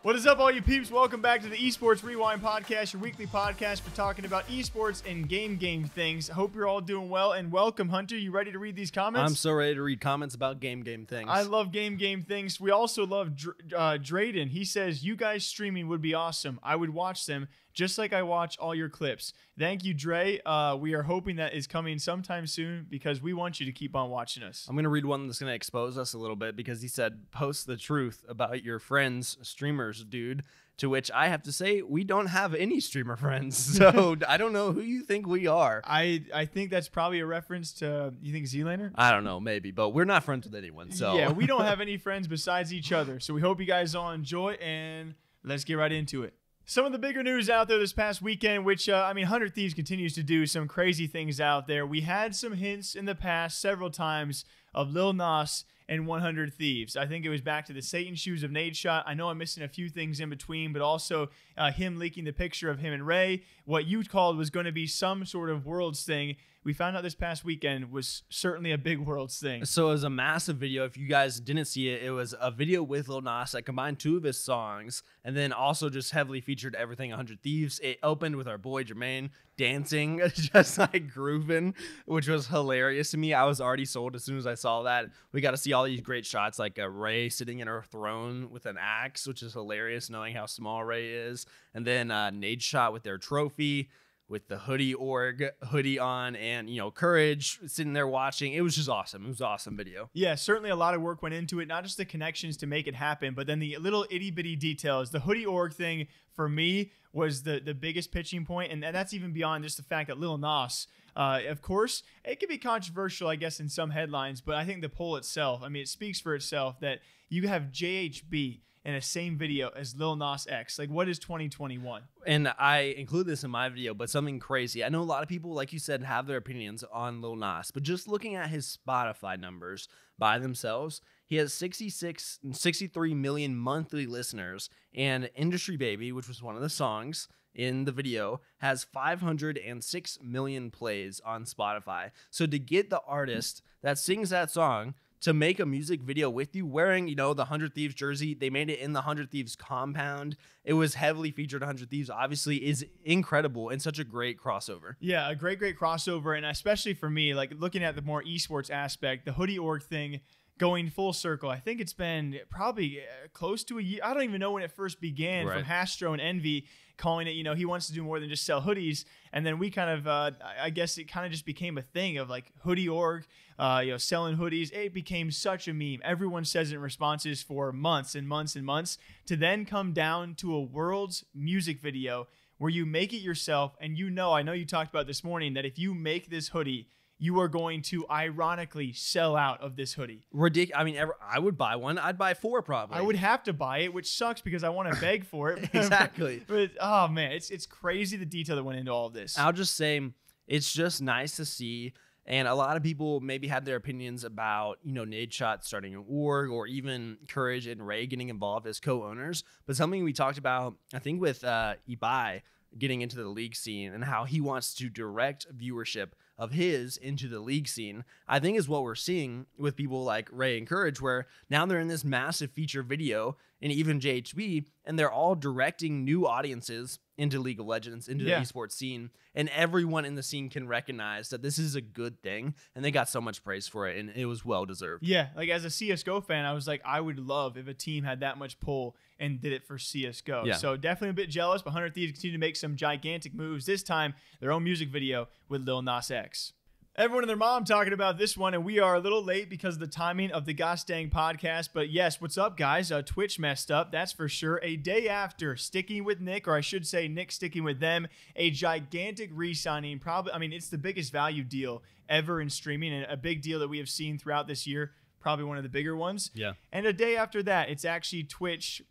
What is up, all you peeps? Welcome back to the Esports Rewind podcast, your weekly podcast for talking about esports and game things. Hope you're all doing well, and welcome, Hunter. You ready to read these comments? I'm so ready to read comments about game things. I love game things. We also love Drayden. He says, you guys streaming would be awesome. I would watch them just like I watch all your clips. Thank you, Dre. We are hoping that is coming sometime soon because we want you to keep on watching us. I'm going to read one that's going to expose us a little bit because he said, post the truth about your friends, streamers, dude. To which I have to say, we don't have any streamer friends. So I don't know who you think we are. I think that's probably a reference to, you think Zlander? I don't know, maybe. But we're not friends with anyone. So yeah, we don't have any friends besides each other. So we hope you guys all enjoy, and let's get right into it. Some of the bigger news out there this past weekend, which, 100 Thieves continues to do some crazy things out there. We had some hints in the past several times of Lil Nas and 100 Thieves. I think it was back to the Satan shoes of Nadeshot. I know I'm missing a few things in between, but also him leaking the picture of him and Ray. What you called was going to be some sort of Worlds thing. We found out this past weekend was certainly a big Worlds thing. So it was a massive video. If you guys didn't see it, it was a video with Lil Nas that combined two of his songs and then also just heavily featured everything 100 Thieves. It opened with our boy Jermaine dancing, just like grooving, which was hilarious to me. I was already sold as soon as I saw that. We got to see all these great shots like Ray sitting in her throne with an axe, which is hilarious knowing how small Ray is. And then Nadeshot with their trophy, with the hoodie on, and Courage sitting there watching. It was just awesome. It was an awesome video. Yeah, certainly a lot of work went into it, not just the connections to make it happen, but then the little itty bitty details. The hoodie org thing for me was the biggest pitching point, and that's even beyond just the fact that Lil Nas, of course, it can be controversial, I guess, in some headlines, but I think the poll itself, it speaks for itself that you have JHB in the same video as Lil Nas X. Like, what is 2021? And I include this in my video, but something crazy. I know a lot of people, like you said, have their opinions on Lil Nas, but just looking at his Spotify numbers by themselves, he has 63 million monthly listeners, and Industry Baby, which was one of the songs in the video, has 506 million plays on Spotify. So to get the artist that sings that song to make a music video with you wearing, the 100 Thieves jersey, they made it in the 100 Thieves compound. It was heavily featured 100 Thieves, obviously, is incredible and such a great crossover. Yeah, a great crossover. And especially for me, like looking at the more esports aspect, the hoodie org thing going full circle. I think it's been probably close to a year. I don't even know when it first began, right, from Hastro and Envy calling it, he wants to do more than just sell hoodies. And then we kind of, I guess it kind of just became a thing of like hoodie org, selling hoodies. It became such a meme. Everyone says it in responses for months and months and months, to then come down to a Worlds music video where you make it yourself. And I know you talked about this morning that if you make this hoodie, you are going to ironically sell out of this hoodie. Ridiculous. I would buy one. I'd buy 4 probably. I would have to buy it, which sucks because I want to beg for it. Exactly. But oh man, it's crazy the detail that went into all of this. I'll just say it's just nice to see. And a lot of people maybe had their opinions about, Nadeshot starting an org, or even Courage and Ray getting involved as co-owners. But something we talked about, I think, with Ibai getting into the league scene and how he wants to direct viewership of his into the league scene, I think is what we're seeing with people like Ray and Courage, where now they're in this massive feature video, and even JHB, and they're all directing new audiences into League of Legends, into the esports scene, and everyone in the scene can recognize that this is a good thing, and they got so much praise for it, and it was well deserved. Yeah, like as a CSGO fan, I was like, I would love if a team had that much pull and did it for CSGO. Yeah. So definitely a bit jealous, but 100 Thieves continue to make some gigantic moves, this time their own music video with Lil Nas X. Everyone and their mom talking about this one, and we are a little late because of the timing of the Gosh Dang podcast. But yes, what's up, guys? Twitch messed up, that's for sure. A day after sticking with Nick, or I should say Nick sticking with them, a gigantic re-signing. Probably, it's the biggest value deal ever in streaming, and a big deal that we have seen throughout this year. Probably one of the bigger ones. Yeah. And a day after that, it's actually Twitch.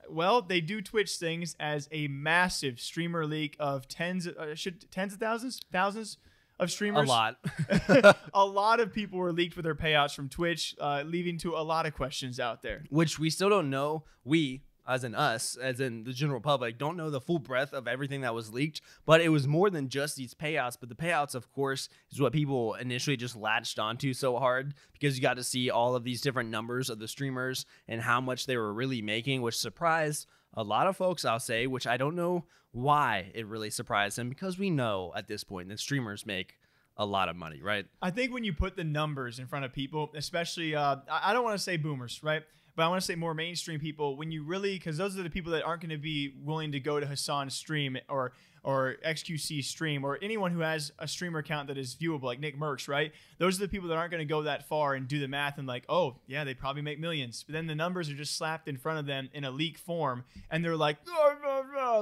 Well, they do Twitch things as a massive streamer leak of tens of thousands of streamers. A lot. A lot of people were leaked with their payouts from Twitch, leading to a lot of questions out there. Which we still don't know. as in us, as in the general public, don't know the full breadth of everything that was leaked. But it was more than just these payouts. But the payouts, of course, is what people initially just latched onto so hard, because you got to see all of these different numbers of the streamers and how much they were really making, which surprised a lot of folks, I'll say, which I don't know why it really surprised them, because we know at this point that streamers make a lot of money, right? I think when you put the numbers in front of people, especially, I don't want to say boomers, right? But I want to say more mainstream people, when you really, because those are the people that aren't going to be willing to go to Hassan's stream or XQC stream, or anyone who has a streamer account that is viewable, like Nick Merckx, right? Those are the people that aren't going to go that far and do the math and like, oh, yeah, they probably make millions. But then the numbers are just slapped in front of them in a leak form, and they're like,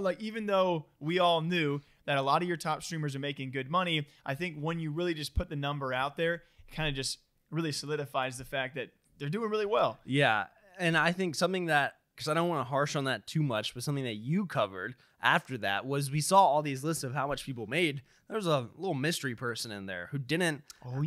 like, even though we all knew that a lot of your top streamers are making good money, I think when you really just put the number out there, it kind of just really solidifies the fact that they're doing really well. Yeah, and I think something that, because I don't want to harsh on that too much, but something that you covered after that was we saw all these lists of how much people made. There was a little mystery person in there who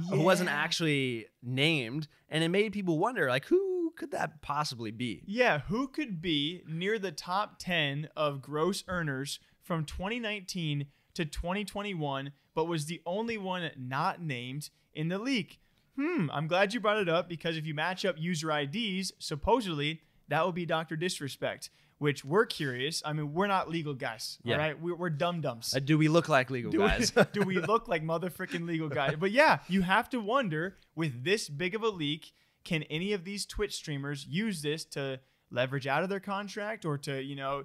who wasn't actually named, and it made people wonder, like, who could that possibly be? Yeah, who could be near the top 10 of gross earners from 2019 to 2021, but was the only one not named in the leak? I'm glad you brought it up, because if you match up user IDs, supposedly that would be Dr. Disrespect, which we're curious. I mean, we're not legal guys, all right? We're dum-dums. Do we look like legal guys? Do we look like motherfucking legal guys? But yeah, you have to wonder, with this big of a leak, can any of these Twitch streamers use this to leverage out of their contract, or to, you know,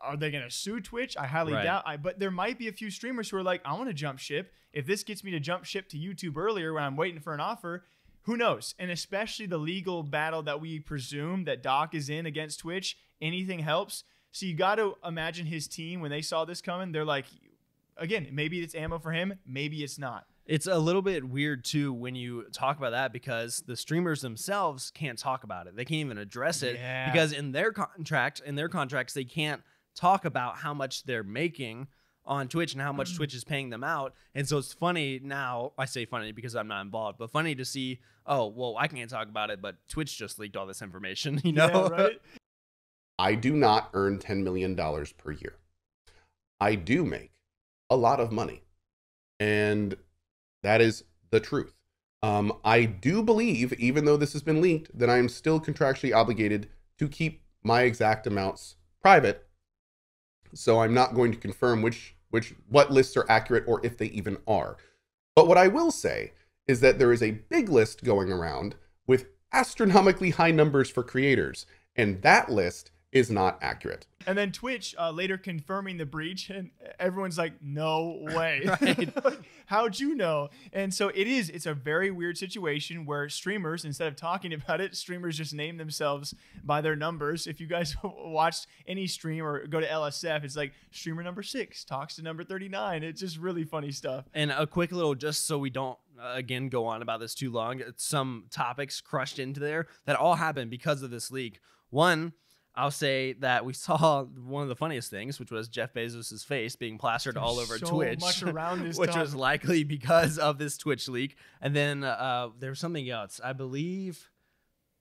are they going to sue Twitch? I highly doubt. But there might be a few streamers who are like, I want to jump ship. If this gets me to jump ship to YouTube earlier when I'm waiting for an offer, who knows? And especially the legal battle that we presume that Doc is in against Twitch, anything helps. So you got to imagine his team, when they saw this coming, they're like, again, maybe it's ammo for him, maybe it's not. It's a little bit weird, too, when you talk about that, because the streamers themselves can't talk about it. They can't even address it, because in their contracts, they can't talk about how much they're making on Twitch and how much Twitch is paying them out. And so it's funny now, I say funny because I'm not involved, but funny to see, oh, well, I can't talk about it, but Twitch just leaked all this information, you know? Yeah, right? I do not earn $10 million per year. I do make a lot of money, and that is the truth. I do believe, even though this has been leaked, that I am still contractually obligated to keep my exact amounts private. So I'm not going to confirm what lists are accurate, or if they even are. But what I will say is that there is a big list going around with astronomically high numbers for creators, and that list is not accurate. And then Twitch later confirming the breach, and everyone's like, no way. Right. How'd you know? And so it's a very weird situation where streamers, instead of talking about it, streamers just name themselves by their numbers. If you guys watched any stream or go to LSF, it's like streamer number 6 talks to number 39. It's just really funny stuff. And a quick little, just so we don't, again, go on about this too long, some topics crushed into there that all happened because of this leak. One, I'll say that we saw one of the funniest things, which was Jeff Bezos' face being plastered all over Twitch, much around this which was likely because of this Twitch leak. And then there was something else. I believe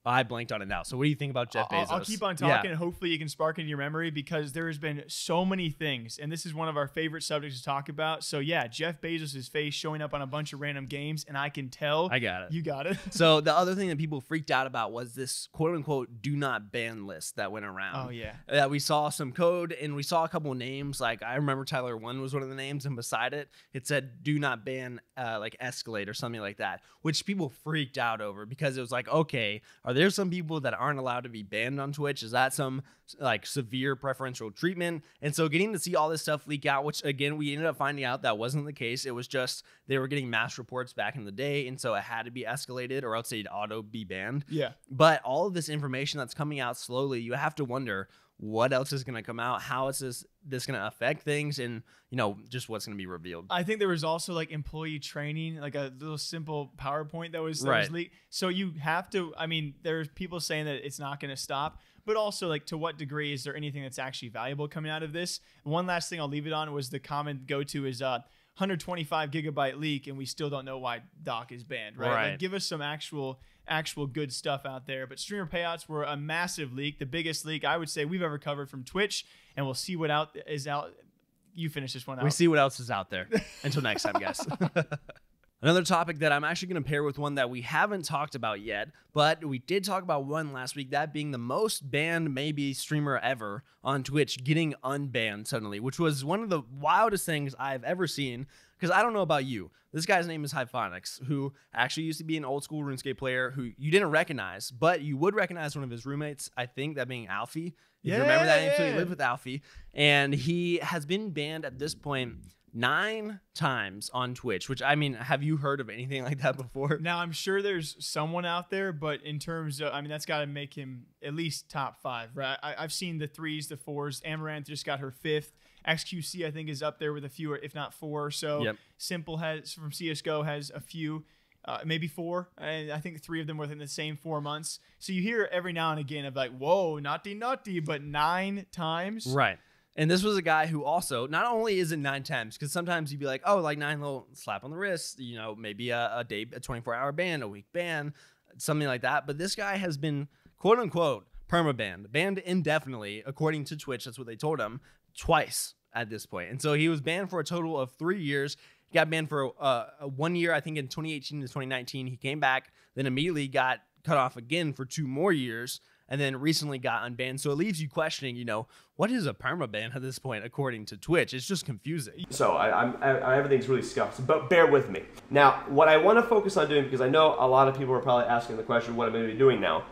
I blanked on it now. So what do you think about Jeff Bezos? I'll keep on talking, and hopefully you can spark into your memory, because there has been so many things, and this is one of our favorite subjects to talk about. So yeah, Jeff Bezos' face showing up on a bunch of random games, and I can tell. I got it. You got it. So the other thing that people freaked out about was this quote-unquote do not ban list that went around. Oh, yeah. That we saw some code, and we saw a couple of names. Like, I remember Tyler 1 was one of the names, and beside it, it said do not ban like Escalade or something like that, which people freaked out over, because it was like, okay, are there some people that aren't allowed to be banned on Twitch? Is that some like severe preferential treatment? And so getting to see all this stuff leak out, which again, we ended up finding out that wasn't the case. It was just they were getting mass reports back in the day, and so it had to be escalated or else they'd auto be banned. Yeah. But all of this information that's coming out slowly, you have to wonder what else is going to come out, how is this going to affect things, and just what's going to be revealed. I think there was also like employee training, like a little simple PowerPoint that was leaked. So you have to, I mean, there's people saying that it's not going to stop, but also like to what degree is there anything that's actually valuable coming out of this? One last thing I'll leave it on was the common go-to is 125 gigabyte leak, and we still don't know why Doc is banned, right? Like, give us some actual actual good stuff out there. But streamer payouts were a massive leak, the biggest leak I would say we've ever covered from Twitch, and we'll see what is out. You finish this one out. We see what else is out there. Until next time, guys. Another topic that I'm actually going to pair with one that we haven't talked about yet, but we did talk about one last week, that being the most banned maybe streamer ever on Twitch getting unbanned suddenly, which was one of the wildest things I've ever seen, because I don't know about you. This guy's name is Hyphonics, who actually used to be an old school RuneScape player who you didn't recognize, but you would recognize one of his roommates, I think, that being Alfie. If you remember that name, so he lived with Alfie. And he has been banned at this point 9 times on Twitch, which, I mean, have you heard of anything like that before? Now, I'm sure there's someone out there, but in terms of, I mean, that's got to make him at least top 5, right? I've seen the 3s, the 4s. Amaranth just got her 5th. XQC, I think, is up there with a few, if not 4. So yep. Simple has, from CSGO, has a few, maybe 4. And I think 3 of them within the same 4 months. So you hear every now and again of like, whoa, naughty, but 9 times. Right. And this was a guy who also, not only is it 9 times, because sometimes you'd be like, oh, like 9 little slap on the wrist, you know, maybe a day, a 24-hour ban, a week ban, something like that. But this guy has been, quote unquote, permabanned, banned indefinitely, according to Twitch. That's what they told him, twice at this point. And so he was banned for a total of 3 years. He got banned for 1 year, I think in 2018 to 2019. He came back, then immediately got cut off again for 2 more years, and then recently got unbanned. So it leaves you questioning, you know, what is a permaban at this point, according to Twitch? It's just confusing. So everything's really scuffed, but bear with me. Now, what I want to focus on doing, because I know a lot of people are probably asking the question, what I'm going to be doing now.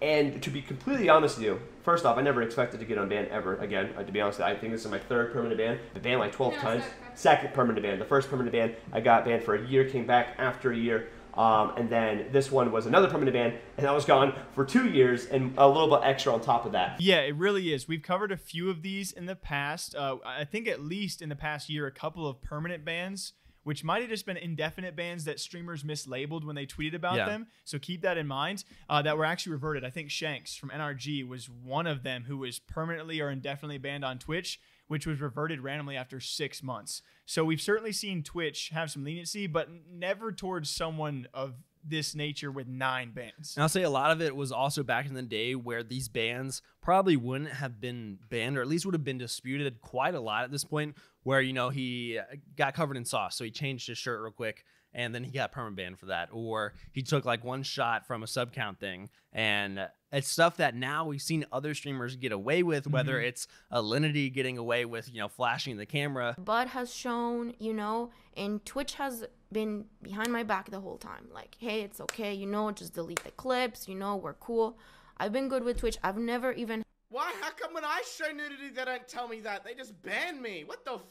And to be completely honest with you, first off, I never expected to get unbanned ever again. To be honest, I think this is my 3rd permanent ban. I've been banned like 12 times. Second permanent ban. The first permanent ban, I got banned for a year, came back after a year. And then this one was another permanent ban, and I was gone for 2 years and a little bit extra on top of that. Yeah, it really is. We've covered a few of these in the past. I think at least in the past year, a couple of permanent bans, which might have just been indefinite bans that streamers mislabeled when they tweeted about them. So keep that in mind, that were actually reverted. I think Shanks from NRG was one of them who was permanently or indefinitely banned on Twitch, which was reverted randomly after 6 months. So we've certainly seen Twitch have some leniency, but never towards someone of this nature with 9 bans. And I'll say a lot of it was also back in the day where these bans probably wouldn't have been banned, or at least would have been disputed quite a lot at this point, where, you know, he got covered in sauce, so he changed his shirt real quick, and then he got permabanned for that. Or he took like 1 shot from a sub count thing, and it's stuff that now we've seen other streamers get away with, whether it's Alinity getting away with, you know, flashing the camera. Bud has shown, you know, and Twitch has been behind my back the whole time. Like, hey, it's okay, you know, just delete the clips, you know, we're cool. I've been good with Twitch. I've never even... Why? How come when I show nudity, they don't tell me that? They just ban me. What the f***?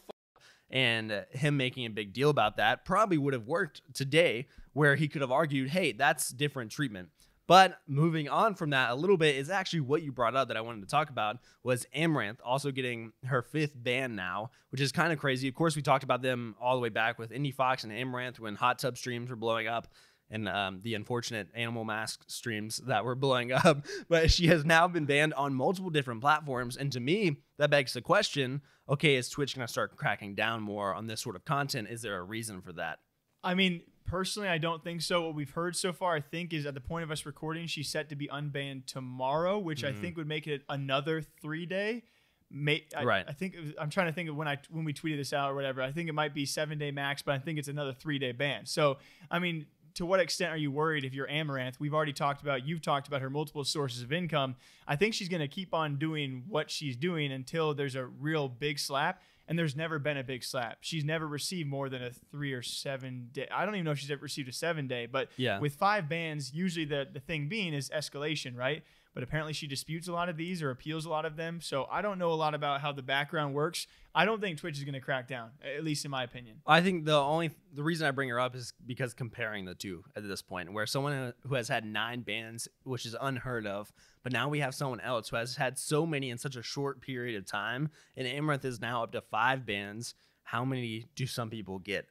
And him making a big deal about that probably would have worked today, where he could have argued, hey, that's different treatment. But moving on from that a little bit is actually what you brought up that I wanted to talk about, was Amaranth also getting her 5th ban now, which is kind of crazy. Of course, we talked about them all the way back with Indie Fox and Amaranth when hot tub streams were blowing up, and the unfortunate animal mask streams that were blowing up. But she has now been banned on multiple different platforms. And to me, that begs the question, okay, is Twitch going to start cracking down more on this sort of content? Is there a reason for that? I mean, personally, I don't think so. What we've heard so far, I think, is at the point of us recording, she's set to be unbanned tomorrow, which I think would make it another 3-day. Right. I think I'm trying to think of when we tweeted this out or whatever. I think it might be 7-day max, but I think it's another 3-day ban. So, I mean, to what extent are you worried if you're Amaranth? You've talked about her multiple sources of income. I think she's going to keep on doing what she's doing until there's a real big slap. And there's never been a big slap. She's never received more than a 3 or 7 day. I don't even know if she's ever received a 7-day, but with 5 bans, usually the thing being is escalation, right? But apparently she disputes a lot of these or appeals a lot of them. So I don't know a lot about how the background works. I don't think Twitch is going to crack down, at least in my opinion. I think the reason I bring her up is because comparing the two at this point, where someone who has had 9 bans, which is unheard of, but now we have someone else who has had so many in such a short period of time, and Amaranth is now up to 5 bans. How many do some people get?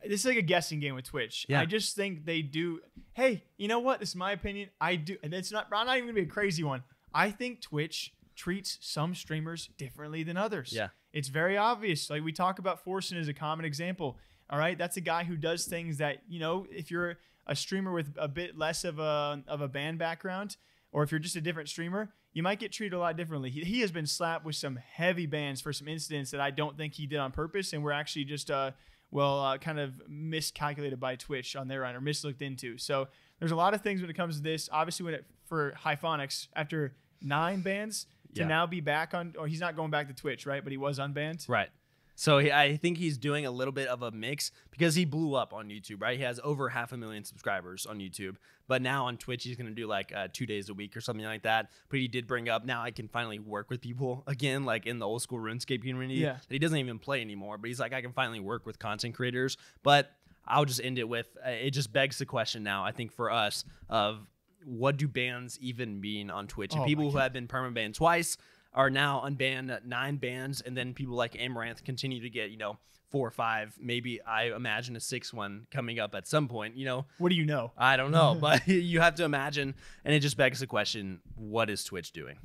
This is like a guessing game with Twitch. Yeah. I just think they do. Hey, you know what? This is my opinion. I do. And it's not, I'm not even going to be a crazy one. I think Twitch treats some streamers differently than others. Yeah. It's very obvious. Like we talk about Forsen as a common example. All right. That's a guy who does things that, you know, if you're a streamer with a bit less of a band background, or if you're just a different streamer, you might get treated a lot differently. He has been slapped with some heavy bans for some incidents that I don't think he did on purpose, and were actually just kind of miscalculated by Twitch on their end, or mislooked into. So there's a lot of things when it comes to this. Obviously, for Hyphonics, after 9 bans to now be back on, or he's not going back to Twitch, right? But he was unbanned. Right. So I think he's doing a little bit of a mix because he blew up on YouTube, right? He has over 500,000 subscribers on YouTube. But now on Twitch, he's going to do like 2 days a week or something like that. But he did bring up, now I can finally work with people again, like in the old school RuneScape community. That he doesn't even play anymore. But he's like, I can finally work with content creators. But I'll just end it with, it just begs the question now, I think for us, of what do bans even mean on Twitch? And people who have been permabanned twice are now unbanned 9 bans, and then people like Amaranth continue to get 4 or 5, maybe I imagine a 6th one coming up at some point. What do you know? I don't know, but you have to imagine, and it just begs the question: what is Twitch doing?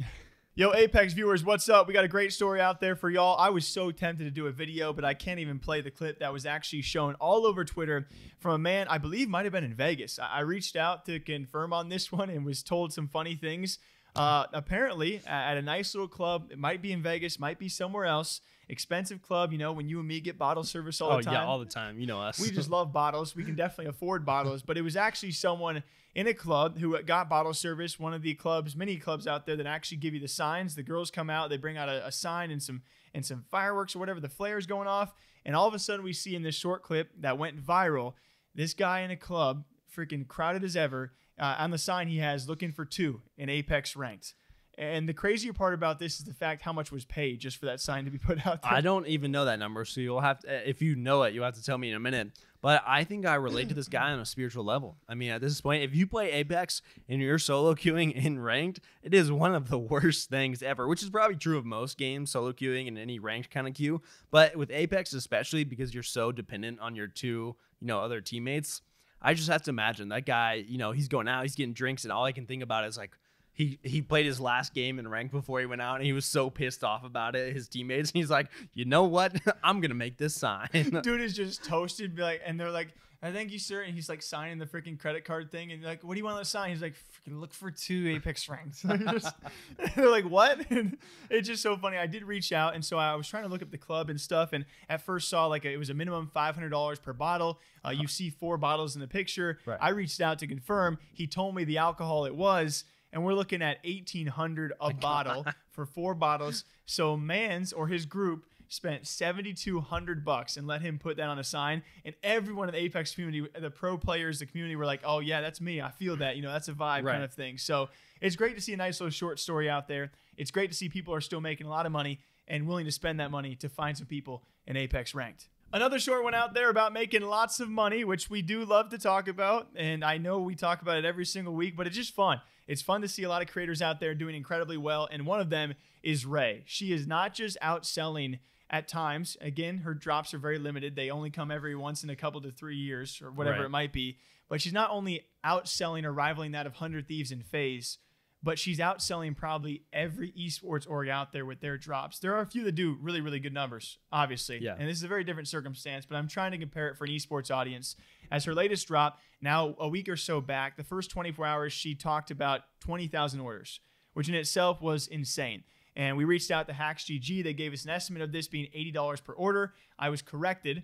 Yo, Apex viewers, what's up? We got a great story out there for y'all. I was so tempted to do a video, but I can't even play the clip that was actually shown all over Twitter from a man I believe might have been in Vegas. I reached out to confirm on this one and was told some funny things. Apparently at a nice little club, it might be in Vegas, might be somewhere else, expensive club, when you and me get bottle service all the time. Yeah, all the time. You know us. We just love bottles. We can definitely afford bottles, but it was actually someone in a club who got bottle service, one of the many clubs out there that actually give you the signs. The girls come out, they bring out a sign and some fireworks or whatever, the flares going off, and all of a sudden we see in this short clip that went viral, this guy in a club, freaking crowded as ever, on the sign he has, looking for 2 in Apex ranked. And the crazier part about this is the fact how much was paid just for that sign to be put out there. I don't even know that number, so you'll have to, if you know it, you'll have to tell me in a minute. But I think I relate to this guy on a spiritual level. I mean, at this point, if you play Apex and you're solo queuing in ranked, it is one of the worst things ever, which is probably true of most games, solo queuing and any ranked kind of queue. But with Apex especially, because you're so dependent on your 2, other teammates, I just have to imagine that guy, he's going out, he's getting drinks, and all I can think about is like, he played his last game in ranked before he went out, and he was so pissed off about it, his teammates. And he's like, you know what? I'm going to make this sign. Dude is just toasted, and they're like, I thank you, sir. And he's like signing the freaking credit card thing. And they're like, what do you want to sign? He's like, freaking look for 2 Apex ranks. They're like, what? And it's just so funny. I did reach out. And so I was trying to look up the club and stuff. And at first saw it was a minimum $500 per bottle. You see 4 bottles in the picture. Right. I reached out to confirm. He told me the alcohol it was. And we're looking at $1,800 a bottle for 4 bottles. So Mans, or his group, spent $7,200 and let him put that on a sign. And everyone in the Apex community, the pro players, the community, were like, oh yeah, that's me. I feel that, that's a vibe kind of thing. So it's great to see a nice little short story out there. It's great to see people are still making a lot of money and willing to spend that money to find some people in Apex ranked. Another short one out there about making lots of money, which we do love to talk about. And I know we talk about it every single week, but it's just fun. It's fun to see a lot of creators out there doing incredibly well. And one of them is Rae. She is not just outselling at times. Again, her drops are very limited. They only come every once in a couple to 3 years or whatever it might be. But she's not only outselling or rivaling that of 100 Thieves and FaZe, but she's outselling probably every esports org out there with their drops. There are a few that do really, really good numbers, obviously. Yeah. And this is a very different circumstance, but I'm trying to compare it for an esports audience. As her latest drop, now a week or so back, the first 24 hours, she talked about 20,000 orders, which in itself was insane. And we reached out to HacksGG. They gave us an estimate of this being $80 per order. I was corrected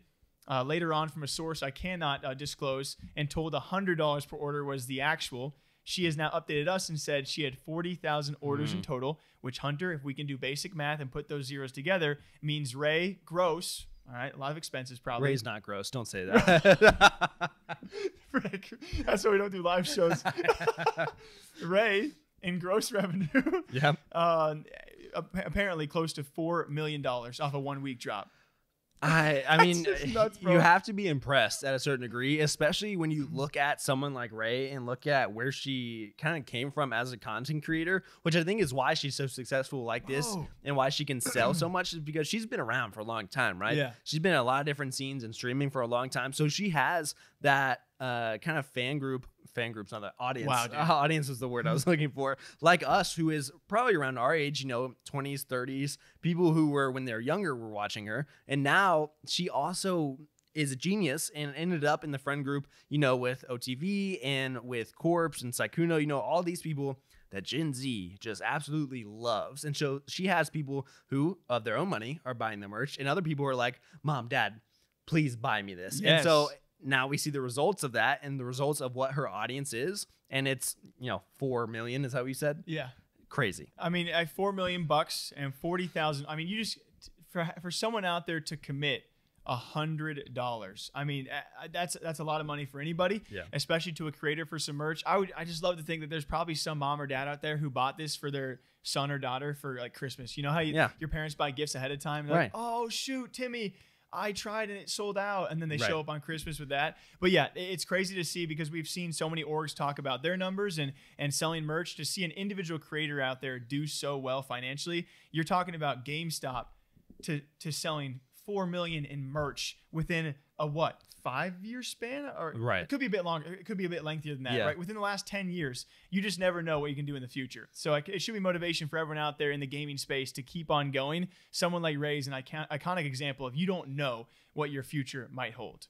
later on from a source I cannot disclose and told $100 per order was the actual. She has now updated us and said she had 40,000 orders in total, which, Hunter, if we can do basic math and put those zeros together, means Rae gross. All right, a lot of expenses probably. Rae's not gross. Don't say that. Frick. That's why we don't do live shows. Rae, in gross revenue, apparently close to $4 million off a 1 week drop. I mean, nuts, you have to be impressed at a certain degree, especially when you look at someone like Rae and look at where she kind of came from as a content creator, which I think is why she's so successful like this and why she can sell so much, is because she's been around for a long time, right? Yeah. She's been in a lot of different scenes and streaming for a long time. So she has that kind of fan group's not the audience. Wow, audience was the word I was looking for. Like us, who is probably around our age, 20s, 30s, people who were, when they're younger, were watching her. And now she also is a genius and ended up in the friend group, with OTV and with Corpse and Saikuno, all these people that Gen Z just absolutely loves. And so she has people who, of their own money, are buying the merch, and other people are like, Mom, Dad, please buy me this. Yes. And so now we see the results of that and the results of what her audience is. And it's, 4 million. Is that what you said? Yeah. Crazy. I mean, at $4 million and 40,000. I mean, you just, for someone out there to commit $100. I mean, that's a lot of money for anybody, especially to a creator for some merch. I just love to think that there's probably some mom or dad out there who bought this for their son or daughter for like Christmas. You know how your parents buy gifts ahead of time? They're like, oh shoot, Timmy, I tried and it sold out, and then they show up on Christmas with that. But yeah, it's crazy to see because we've seen so many orgs talk about their numbers and selling merch. To see an individual creator out there do so well financially, you're talking about GameStop to selling $4 million in merch within a 5-year span, or it could be a bit longer, it could be a bit lengthier than that, right? Within the last 10 years, you just never know what you can do in the future. So it should be motivation for everyone out there in the gaming space to keep on going. Someone like Ray is an iconic example of you don't know what your future might hold.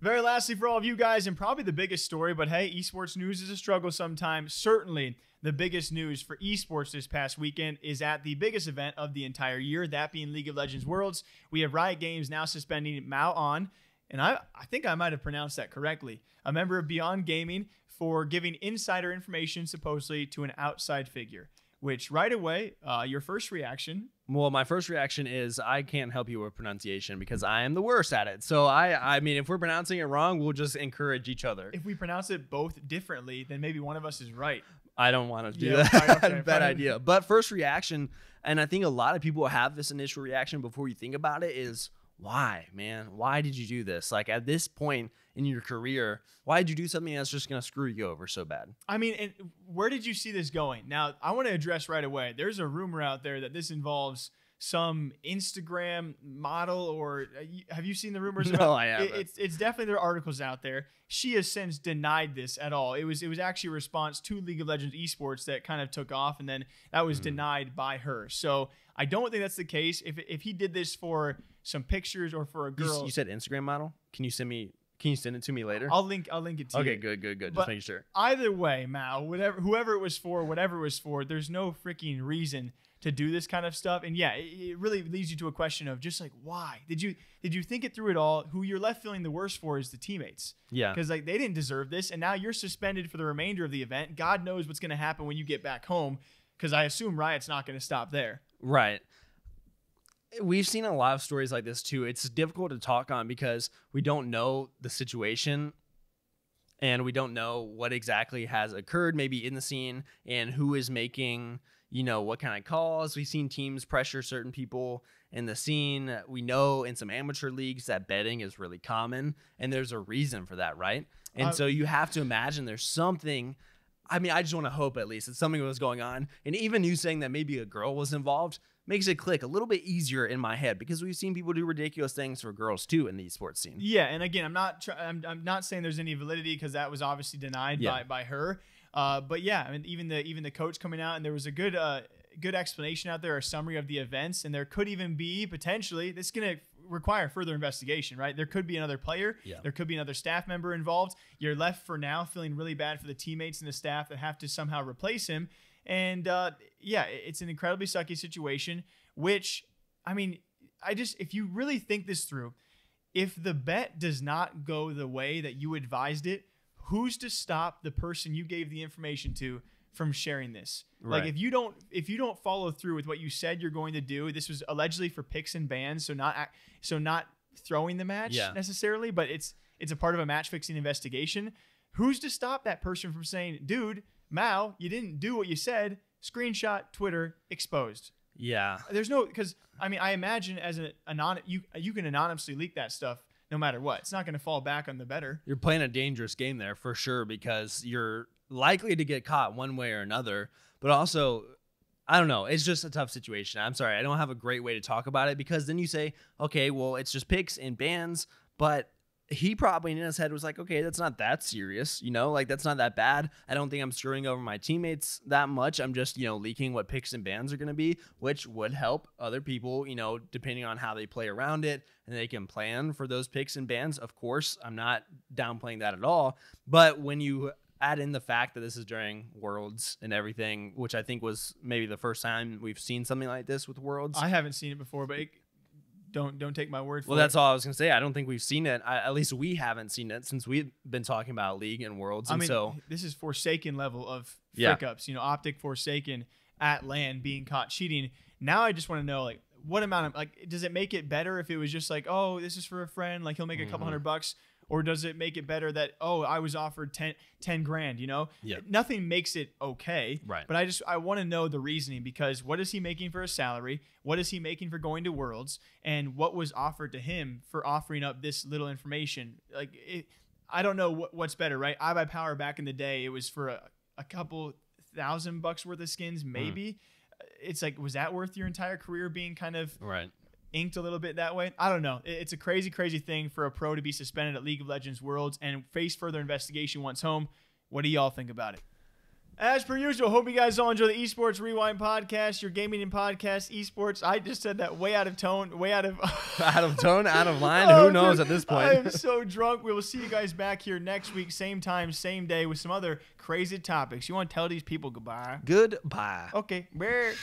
Very lastly, for all of you guys, and probably the biggest story, but hey, esports news is a struggle sometimes. Certainly the biggest news for esports this past weekend is at the biggest event of the entire year, that being League of Legends Worlds. We have Riot Games now suspending Mao On, and I think I might have pronounced that correctly, a member of Beyond Gaming, for giving insider information supposedly to an outside figure. Which right away, your first reaction? Well, my first reaction is I can't help you with pronunciation because I am the worst at it. So I mean, if we're pronouncing it wrong, we'll just encourage each other. If we pronounce it both differently, then maybe one of us is right. I don't want to do that. Okay, bad idea. But first reaction, and I think a lot of people have this initial reaction before you think about it, is why, man? Why did you do this? Like at this point in your career, why did you do something that's just going to screw you over so bad? I mean, and where did you see this going? Now, I want to address right away. There's a rumor out there that this involves some Instagram model, or have you seen the rumors? No, I haven't. It's definitely, there are articles out there. She has since denied this at all. It was actually a response to League of Legends Esports that kind of took off, and then that was denied by her. So I don't think that's the case. If he did this for some pictures or for a girl, you said Instagram model. Can you send it to me later? I'll link it to you. Okay, good. But just making sure. Either way, Mao, whoever it was for, whatever it was for, there's no freaking reason to do this kind of stuff. And yeah, it really leads you to a question of just like, why did you think it through at all? Who you're left feeling the worst for is the teammates. Yeah, because like they didn't deserve this, and now you're suspended for the remainder of the event. God knows what's going to happen when you get back home, because I assume Riot's not going to stop there. Right. We've seen a lot of stories like this too. It's difficult to talk on because we don't know the situation and we don't know what exactly has occurred maybe in the scene and who is making, what kind of calls. We've seen teams pressure certain people in the scene. We know in some amateur leagues that betting is really common, and there's a reason for that, right? And so you have to imagine there's something. I mean, I just want to hope at least that something was going on. And even you saying that maybe a girl was involved makes it click a little bit easier in my head, because we've seen people do ridiculous things for girls too in the esports scene. Yeah, and again, I'm not saying there's any validity, because that was obviously denied by her. But yeah, I mean, even the coach coming out, and there was a good explanation out there, a summary of the events, and there could even be potentially, this is going to require further investigation, right? There could be another player, there could be another staff member involved. You're left for now feeling really bad for the teammates and the staff that have to somehow replace him. And yeah, it's an incredibly sucky situation, which, I mean, if you really think this through, if the bet does not go the way that you advised it, who's to stop the person you gave the information to from sharing this? Right. Like if you don't follow through with what you said you're going to do, this was allegedly for picks and bans, so not throwing the match necessarily, but it's a part of a match fixing investigation. Who's to stop that person from saying, dude, Mao, you didn't do what you said, screenshot, Twitter, exposed? Yeah. There's no, because I mean, I imagine as you can anonymously leak that stuff no matter what. It's not going to fall back on the bettor. You're playing a dangerous game there for sure, because you're likely to get caught one way or another. But also, I don't know. It's just a tough situation. I'm sorry. I don't have a great way to talk about it, because then you say, okay, well, it's just picks and bans, but he probably in his head was like, okay, that's not that serious, you know, like that's not that bad. I don't think I'm screwing over my teammates that much. I'm just, you know, leaking what picks and bans are going to be, which would help other people, you know, depending on how they play around it, and they can plan for those picks and bans. Of course, I'm not downplaying that at all. But when you add in the fact that this is during Worlds and everything, which I think was maybe the first time we've seen something like this with Worlds. I haven't seen it before, but don't take my word for it. Well, that's all I was gonna say. I don't think we've seen it. At least we haven't seen it since we've been talking about League and Worlds. I and mean, so this is Forsaken level of Yeah. frick ups. You know, Optic Forsaken at LAN being caught cheating. Now I just want to know, like, what amount of, like, does it make it better if it was just like, oh, this is for a friend, like he'll make a couple $100, or does it make it better that, oh, I was offered 10 grand, you know? Yeah. Nothing makes it okay. Right. But I want to know the reasoning, because what is he making for a salary? What is he making for going to Worlds? And what was offered to him for offering up this little information? Like, I don't know what's better, right? iBuyPower back in the day, it was for a couple $1,000 worth of skins, maybe. It's like, was that worth your entire career being kind of inked a little bit that way? I don't know. It's a crazy thing for a pro to be suspended at League of Legends Worlds and face further investigation once home. What do y'all think about it? As per usual, hope you guys all enjoy the Esports Rewind podcast, your gaming and podcast esports. I just said that way out of tone, way out of out of tone, out of line. Oh, Who knows dude, at this point? I am so drunk. We will see you guys back here next week, same time, same day, with some other crazy topics. You want to tell these people goodbye? Goodbye. Okay. Bye.